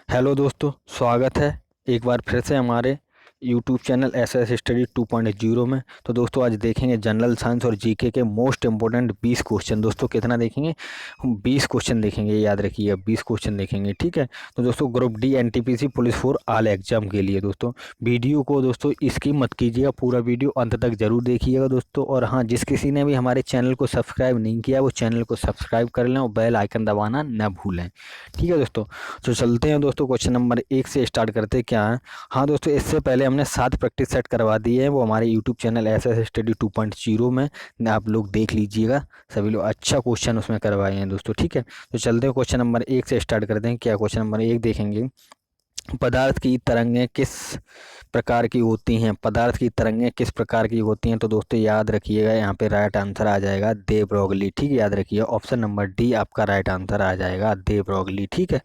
Hello दोस्तों, स्वागत है एक बार फिर से हमारे यूट्यूब चैनल एसएस स्टडी 2.0 में। तो दोस्तों आज देखेंगे जनरल साइंस और जीके के मोस्ट इम्पोर्टेंट 20 क्वेश्चन। दोस्तों कितना देखेंगे? हम 20 क्वेश्चन देखेंगे, याद रखिए 20 क्वेश्चन देखेंगे, ठीक है। तो दोस्तों group D NTPC police for all exam के लिए दोस्तों वीडियो को दोस्तों स्किप मत कीजिएगा, पूरा वीडियो अंत तक जरूर देखिएगा दोस्तों। और हाँ, जिस किसी ने भी हमारे चैनल को सब्सक्राइब नहीं किया वो चैनल को सब्सक्राइब कर लें और बेल आइकन दबाना न भूलें, ठीक है दोस्तों। तो चलते हैं दोस्तों, क्वेश्चन नंबर 1 से स्टार्ट करते क्या है। हाँ दोस्तों, इससे पहले हमने 7 प्रैक्टिस सेट करवा दिए हैं, वो हमारे यूट्यूब चैनल एसएस स्टडी 2.0 में आप लोग देख लीजिएगा। सभी लोग अच्छा क्वेश्चन उसमें करवाए हैं दोस्तों, ठीक है। तो चलते हैं क्वेश्चन नंबर 1 से स्टार्ट करते हैं। क्या क्वेश्चन नंबर 1 देखेंगे, पदार्थ की तरंगें किस प्रकार की होती हैं? पदार्थ की तरंगें किस प्रकार की होती हैं? तो दोस्तों याद रखिएगा, यहाँ पे राइट आंसर आ जाएगा दे ब्रोगली, ठीक है। याद रखिए ऑप्शन नंबर डी आपका राइट आंसर आ जाएगा दे ब्रोगली, ठीक है।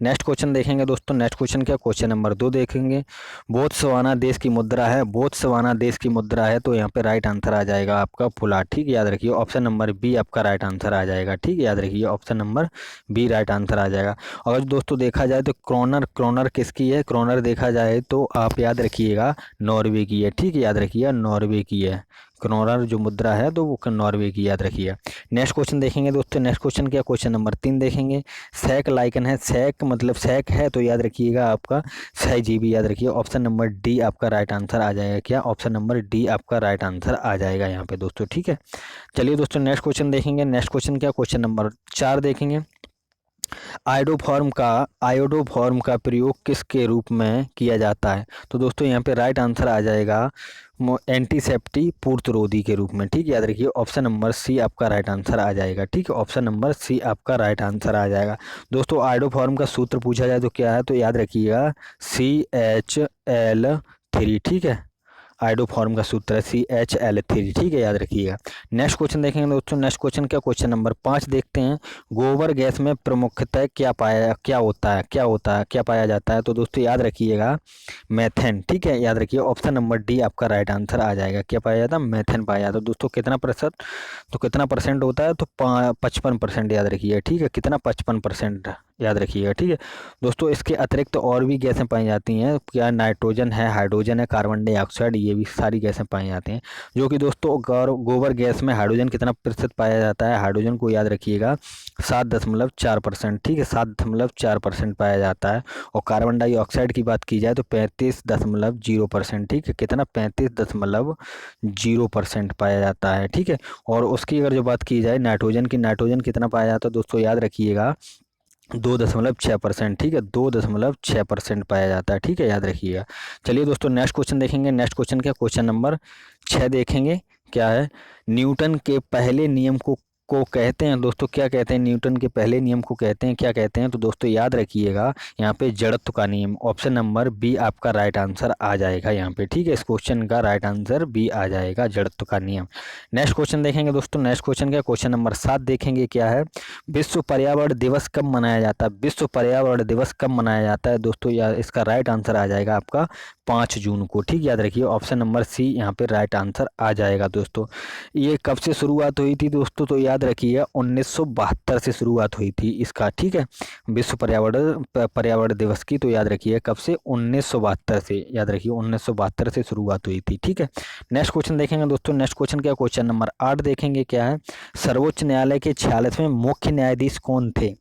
नेक्स्ट क्वेश्चन देखेंगे दोस्तों। नेक्स्ट क्वेश्चन क्या, क्वेश्चन नंबर 2 देखेंगे। बोत्सवाना देश की मुद्रा है, बोत्सवाना देश की मुद्रा है, तो यहाँ पे राइट आंसर आ जाएगा आपका फुला, ठीक है। याद रखिए ऑप्शन नंबर बी आपका राइट आंसर आ जाएगा, ठीक है। याद रखिए option number B right answer आ जाएगा। अगर दोस्तों देखा जाए तो क्रोनर, क्रोनर किसकी है? क्रोनर देखा जाए तो आप याद रखिएगा नॉर्वे की है, ठीक है। याद रखिए नॉर्वे की है क्रोनर जो मुद्रा है, तो वो नॉर्वे की, याद रखिए। नेक्स्ट क्वेश्चन देखेंगे दोस्तों। नेक्स्ट क्वेश्चन क्या, क्वेश्चन नंबर 3 देखेंगे। सैक लाइकन है, सैक मतलब सैक है, तो याद रखिएगा आपका सहजीवी, याद रखिए ऑप्शन नंबर डी आपका राइट आंसर आ जाएगा। क्या, ऑप्शन नंबर डी आपका राइट आंसर आ जाएगा यहाँ पे दोस्तों, ठीक है। चलिए दोस्तों नेक्स्ट क्वेश्चन देखेंगे। नेक्स्ट क्वेश्चन क्या, क्वेश्चन नंबर 4 देखेंगे। आयोडोफॉर्म का प्रयोग किसके रूप में किया जाता है? तो दोस्तों यहाँ पे राइट आंसर आ जाएगा एंटीसेप्टिक पूर्तरोधी के रूप में, ठीक है। याद रखिए ऑप्शन नंबर सी आपका राइट आंसर आ जाएगा, ठीक है। ऑप्शन नंबर सी आपका राइट आंसर आ जाएगा दोस्तों। आयोडोफॉर्म का सूत्र पूछा जाए तो क्या है? तो याद रखिएगा CHL3, ठीक है। आयोडोफॉर्म का सूत्र है CHL3, ठीक है। याद रखिएगा। नेक्स्ट क्वेश्चन देखेंगे दोस्तों। नेक्स्ट क्वेश्चन क्या, क्वेश्चन नंबर 5 देखते हैं। गोबर गैस में प्रमुखतः क्या पाया जाता है? तो दोस्तों याद रखिएगा मेथेन, ठीक है। याद रखिए ऑप्शन नंबर डी आपका राइट आंसर आ जाएगा। क्या पाया जाता है? मेथेन पाया जाता है दोस्तों। कितना प्रतिशत, तो कितना परसेंट होता है? तो 55%, याद रखिए, ठीक है। कितना? 55% याद रखिएगा, ठीक है दोस्तों। इसके अतिरिक्त तो और भी गैसें पाई जाती हैं, क्या नाइट्रोजन है, हाइड्रोजन है, कार्बन डाइऑक्साइड, ये भी सारी गैसें पाई जाती हैं। जो कि दोस्तों गोबर गैस में हाइड्रोजन कितना प्रतिशत पाया जाता है? हाइड्रोजन को याद रखिएगा 7.4%, ठीक है। 7.4% पाया जाता है। और कार्बन डाइऑक्साइड की बात की जाए तो 35.0%, ठीक है। कितना? 35.0% पाया जाता है, ठीक है। और उसकी अगर जो बात की जाए नाइट्रोजन की, नाइट्रोजन कितना पाया जाता है दोस्तों? याद रखिएगा 2.6%, ठीक है। 2.6% पाया जाता है, ठीक है। याद रखिएगा। चलिए दोस्तों नेक्स्ट क्वेश्चन देखेंगे। नेक्स्ट क्वेश्चन क्या, क्वेश्चन नंबर 6 देखेंगे। क्या है? न्यूटन के पहले नियम को कहते हैं दोस्तों, क्या कहते हैं? न्यूटन के पहले नियम को कहते हैं, क्या कहते हैं? तो दोस्तों याद रखिएगा यहाँ पे जड़त्व का नियम, ऑप्शन नंबर बी आपका राइट आंसर आ जाएगा यहाँ पे, ठीक है। इस क्वेश्चन का राइट आंसर बी आ जाएगा, जड़त्व का नियम। नेक्स्ट क्वेश्चन देखेंगे दोस्तों। नेक्स्ट क्वेश्चन क्या, क्वेश्चन नंबर 7 देखेंगे। क्या है? विश्व पर्यावरण दिवस कब मनाया जाता है? विश्व पर्यावरण दिवस कब मनाया जाता है दोस्तों? यार इसका राइट आंसर आ जाएगा आपका 5 जून को, ठीक। याद रखिए ऑप्शन नंबर सी यहाँ पे राइट आंसर आ जाएगा दोस्तों। ये कब से शुरुआत हुई थी दोस्तों? तो याद रखिए 1972 से शुरुआत हुई थी इसका, ठीक है। विश्व पर्यावरण दिवस की, तो याद रखिए कब से? 1972 से, याद रखिए 1972 से शुरुआत हुई थी, ठीक है। नेक्स्ट क्वेश्चन देखेंगे दोस्तों। नेक्स्ट क्वेश्चन क्या, क्वेश्चन नंबर 8 देखेंगे। क्या है? सर्वोच्च न्यायालय के 46वें मुख्य न्यायाधीश कौन थे?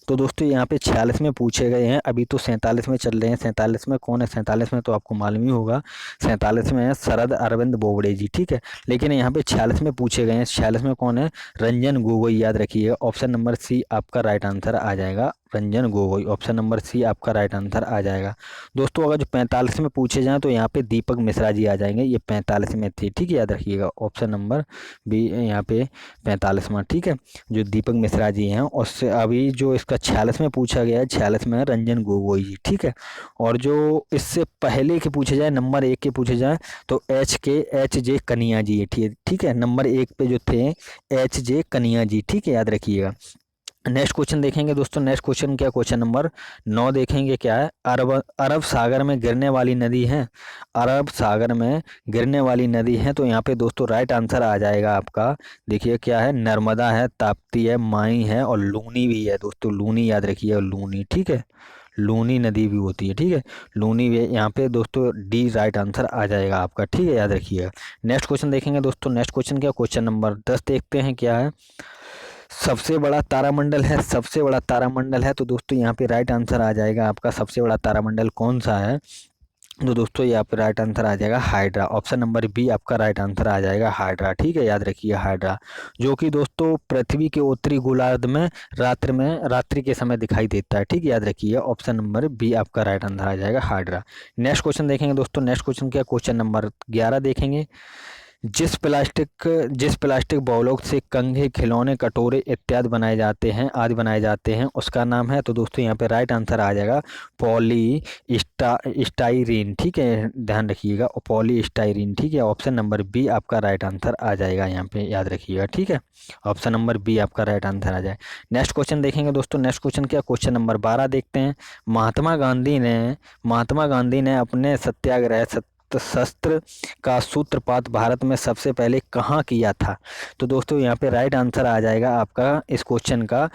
तो दोस्तों यहाँ पे 46 में पूछे गए हैं, अभी तो 47 में चल रहे हैं। 47 में कौन है? 47 में तो आपको मालूम ही होगा, 47 में है शरद अरविंद बोबड़े जी, ठीक है। लेकिन यहाँ पे 46 में पूछे गए हैं, 46 में कौन है? रंजन गोगोई, याद रखिएगा ऑप्शन नंबर सी आपका राइट आंसर आ जाएगा, Ranjan Gogoi. Option number C आपका राइट आंसर आ जाएगा दोस्तों। अगर जो 45 में पूछे जाएँ तो यहाँ पे दीपक मिश्रा जी आ जाएंगे, ये 45 में थे, ठीक है। याद रखिएगा ऑप्शन नंबर बी यहाँ पे 45 में, ठीक है, जो दीपक मिश्रा जी हैं। उससे अभी जो इसका 46 में पूछा गया है, 46 में रंजन गोगोई जी, ठीक है। और जो इससे पहले के पूछे जाए, नंबर 1 के पूछे जाए तो एच जे कनिया जी, ठीक है। नंबर 1 पे जो थे HJ कनिया जी, ठीक है। याद रखिएगा। नेक्स्ट क्वेश्चन देखेंगे दोस्तों। नेक्स्ट क्वेश्चन क्या, क्वेश्चन नंबर 9 देखेंगे। क्या है? अरब सागर में गिरने वाली नदी है, अरब सागर में गिरने वाली नदी है, तो यहाँ पे दोस्तों राइट आंसर आ जाएगा आपका, देखिए क्या है? नर्मदा है, ताप्ती है, माई है और लूनी भी है दोस्तों, लूनी याद रखिए, लूनी, ठीक है। लूनी नदी भी होती है, ठीक है, लूनी वे। यहाँ पे दोस्तों डी राइट आंसर आ जाएगा आपका, ठीक है, याद रखिएगा। नेक्स्ट क्वेश्चन देखेंगे दोस्तों, नेक्स्ट क्वेश्चन क्या, क्वेश्चन नंबर 10 देखते हैं क्या है। सबसे बड़ा तारामंडल है, सबसे बड़ा तारामंडल है, तो दोस्तों यहाँ पे राइट आंसर आ जाएगा आपका, सबसे बड़ा तारामंडल कौन सा है, तो दोस्तों यहाँ पे राइट आंसर आ जाएगा हाइड्रा। ऑप्शन नंबर बी आपका राइट आंसर आ जाएगा हाइड्रा, ठीक है, याद रखिए हाइड्रा, जो कि दोस्तों पृथ्वी के उत्तरी गोलार्ध में रात्रि के समय दिखाई देता है, ठीक है, याद रखिए ऑप्शन नंबर बी आपका राइट आंसर आ जाएगा हाइड्रा। नेक्स्ट क्वेश्चन देखेंगे दोस्तों, नेक्स्ट क्वेश्चन क्या, क्वेश्चन नंबर 11 देखेंगे। जिस प्लास्टिक बॉलों से कंघे, खिलौने, कटोरे इत्यादि बनाए जाते हैं उसका नाम है, तो दोस्तों यहाँ पे राइट आंसर आ जाएगा पॉली स्टाइरीन, ठीक है, ध्यान रखिएगा पॉली स्टाइरीन, ठीक है, ऑप्शन नंबर बी आपका राइट आंसर आ जाएगा, यहाँ पे याद रखिएगा, ठीक है, ऑप्शन नंबर बी आपका राइट आंसर आ जाए। नेक्स्ट क्वेश्चन देखेंगे दोस्तों, नेक्स्ट क्वेश्चन क्या, क्वेश्चन नंबर 12 देखते हैं। महात्मा गांधी ने अपने सत्याग्रह शस्त्र का सूत्रपात भारत में सबसे पहले कहाँ किया था, तो दोस्तों यहाँ पे राइट आंसर आ जाएगा आपका इस क्वेश्चन का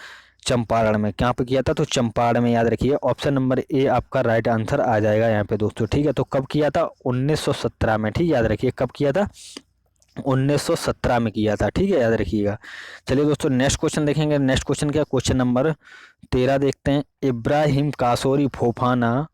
चंपारण में। कहाँ पे किया था, तो चंपारण में, याद रखिए ऑप्शन नंबर ए आपका राइट आंसर आ जाएगा यहाँ पे दोस्तों, ठीक है। तो कब किया था, 1917 में, ठीक, याद रखिए कब किया था, 1917 में किया था, ठीक है, याद रखिएगा। चलिए दोस्तों नेक्स्ट क्वेश्चन देखेंगे, नेक्स्ट क्वेश्चन क्या, क्वेश्चन नंबर 13 देखते हैं। इब्राहिम कासोरी फोफाना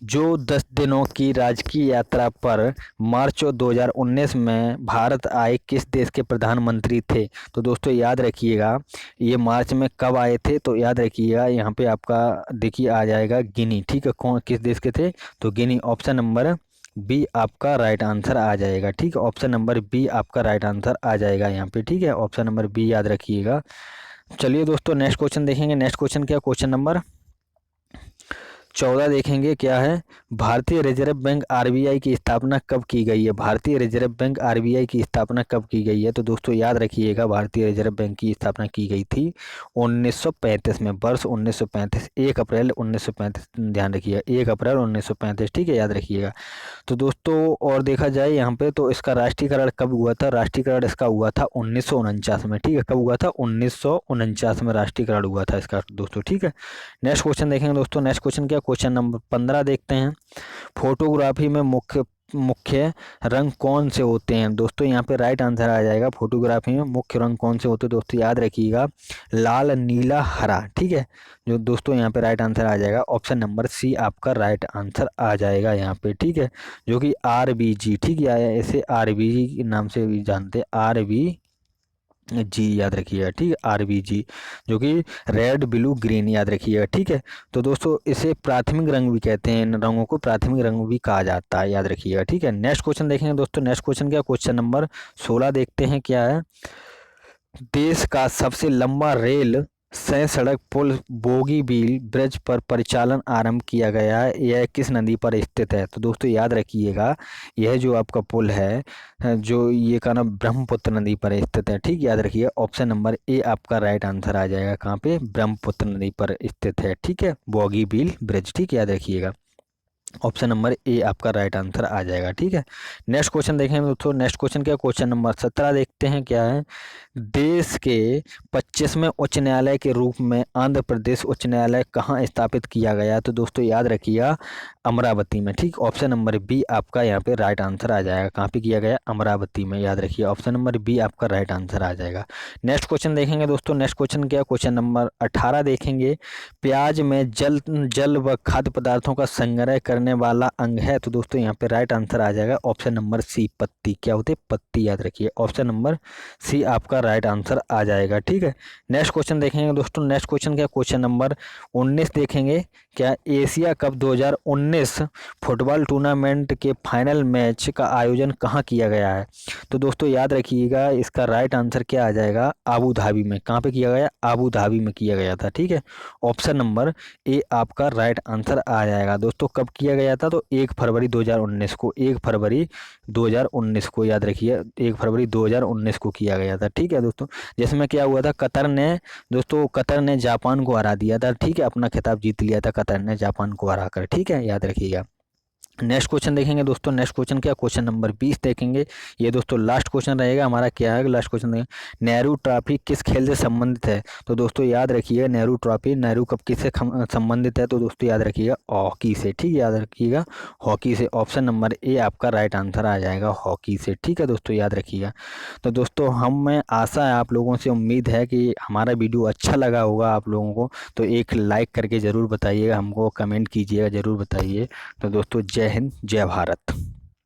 जो 10 दिनों की राजकीय यात्रा पर मार्च 2019 में भारत आए किस देश के प्रधानमंत्री थे, तो दोस्तों याद रखिएगा ये मार्च में कब आए थे, तो याद रखिएगा यहाँ पे आपका देखिए आ जाएगा गिनी, ठीक है, कौन किस देश के थे, तो गिनी, ऑप्शन नंबर बी आपका राइट आंसर आ जाएगा, ठीक है, ऑप्शन नंबर बी आपका राइट आंसर आ जाएगा यहाँ पे, ठीक है, ऑप्शन नंबर बी याद रखिएगा। चलिए दोस्तों नेक्स्ट क्वेश्चन देखेंगे, नेक्स्ट क्वेश्चन क्या, क्वेश्चन नंबर 14 देखेंगे क्या है। भारतीय रिजर्व बैंक आरबीआई की स्थापना कब की गई है, भारतीय रिजर्व बैंक आरबीआई की स्थापना कब की गई है, तो दोस्तों याद रखिएगा भारतीय रिजर्व बैंक की स्थापना की गई थी 1935 में, वर्ष 1935, 1 अप्रैल 1935, ध्यान रखिएगा 1 अप्रैल 1935, ठीक है, याद रखिएगा। तो दोस्तों और देखा जाए यहाँ पे तो इसका राष्ट्रीयकरण कब हुआ था, राष्ट्रीयकरण इसका हुआ था 1949 में, ठीक है, कब हुआ था, 1949 में राष्ट्रीयकरण हुआ था इसका दोस्तों, ठीक है। नेक्स्ट क्वेश्चन देखेंगे दोस्तों, नेक्स्ट क्वेश्चन क्या, क्वेश्चन नंबर 15 देखते हैं। फोटोग्राफी में मुख्य मुख्य रंग कौन से होते हैं, दोस्तों यहाँ पे राइट आंसर आ जाएगा फोटोग्राफी में मुख्य रंग कौन से होते हैं, दोस्तों याद रखिएगा लाल, नीला, हरा, ठीक है, जो दोस्तों यहाँ पे राइट आंसर आ जाएगा ऑप्शन नंबर सी आपका राइट आंसर आ जाएगा यहाँ पे, ठीक है, जो कि RBG, ठीक है, इसे RBG के नाम से भी जानते हैं, RBG याद रखिएगा, ठीक है, RBG, जो कि रेड, ब्लू, ग्रीन, याद रखिएगा, ठीक है। तो दोस्तों इसे प्राथमिक रंग भी कहते हैं, इन रंगों को प्राथमिक रंग भी कहा जाता है, याद रखिएगा, ठीक है। नेक्स्ट क्वेश्चन देखेंगे दोस्तों, नेक्स्ट क्वेश्चन क्या, क्वेश्चन नंबर 16 देखते हैं क्या है। देश का सबसे लंबा रेल सह सड़क पुल बोगीबील ब्रिज पर परिचालन आरंभ किया गया है, यह किस नदी पर स्थित है, तो दोस्तों याद रखिएगा यह जो आपका पुल है जो ये का नाम ब्रह्मपुत्र नदी पर स्थित है, ठीक, याद रखिए ऑप्शन नंबर ए आपका राइट आंसर आ जाएगा, कहाँ पे, ब्रह्मपुत्र नदी पर स्थित है, ठीक है, बोगीबील ब्रिज, ठीक, याद रखिएगा ऑप्शन नंबर ए आपका राइट आंसर आ जाएगा, ठीक है। नेक्स्ट क्वेश्चन देखेंगे दोस्तों, नेक्स्ट क्वेश्चन क्या, क्वेश्चन नंबर 17 देखते हैं क्या है। देश के 25वें उच्च न्यायालय के रूप में आंध्र प्रदेश उच्च न्यायालय कहाँ स्थापित किया गया, तो दोस्तों याद रखिएगा अमरावती में, ठीक, ऑप्शन नंबर बी आपका यहाँ पे राइट आंसर आ जाएगा, कहाँ पे किया गया, अमरावती में, याद रखिए ऑप्शन नंबर बी आपका राइट आंसर आ जाएगा। नेक्स्ट क्वेश्चन देखेंगे दोस्तों, नेक्स्ट क्वेश्चन क्या, क्वेश्चन नंबर 18 देखेंगे। प्याज में जल व खाद्य पदार्थों का संग्रह करने वाला अंग है, तो दोस्तों यहाँ पे राइट आंसर आ जाएगा ऑप्शन नंबर सी, पत्ती, क्या होती है, पत्ती, याद रखिए ऑप्शन नंबर सी आपका राइट आंसर आ जाएगा, ठीक है। नेक्स्ट क्वेश्चन देखेंगे दोस्तों, नेक्स्ट क्वेश्चन क्या, क्वेश्चन नंबर 19 देखेंगे क्या। एशिया कप 2019 फुटबॉल टूर्नामेंट के फाइनल मैच का आयोजन कहाँ किया गया है, तो दोस्तों याद रखिएगा इसका राइट आंसर क्या आ जाएगा, आबू धाबी में, कहाँ पे किया गया, आबू धाबी में किया गया था, ठीक है, ऑप्शन नंबर ए आपका राइट आंसर आ जाएगा। दोस्तों कब किया गया था, तो 1 फरवरी 2019 को, 1 फरवरी 2019 को, याद रखिए 1 फरवरी 2019 को किया गया था, ठीक है दोस्तों। जिसमें क्या हुआ था, कतर ने जापान को हरा दिया था, ठीक है, अपना खिताब जीत लिया था कतर ने जापान को हरा कर, ठीक है, याद रखिएगा। नेक्स्ट क्वेश्चन देखेंगे दोस्तों। नेक्स्ट क्वेश्चन क्या, क्वेश्चन नंबर 20 देखेंगे। ये दोस्तों लास्ट क्वेश्चन रहेगा हमारा। क्या है लास्ट क्वेश्चन देखेंगे, नेहरू ट्रॉफी किस खेल से संबंधित है? तो दोस्तों याद रखिएगा नेहरू ट्रॉफी, नेहरू कप किससे संबंधित है? तो दोस्तों याद रखिएगा हॉकी से, ठीक है, याद रखिएगा हॉकी से। ऑप्शन नंबर ए आपका राइट आंसर आ जाएगा हॉकी से, ठीक है दोस्तों, याद रखिएगा। तो दोस्तों हमें आशा है, आप लोगों से उम्मीद है कि हमारा वीडियो अच्छा लगा होगा आप लोगों को। तो एक लाइक करके ज़रूर बताइएगा, हमको कमेंट कीजिएगा, ज़रूर बताइए। तो दोस्तों जय हिंद, जय भारत।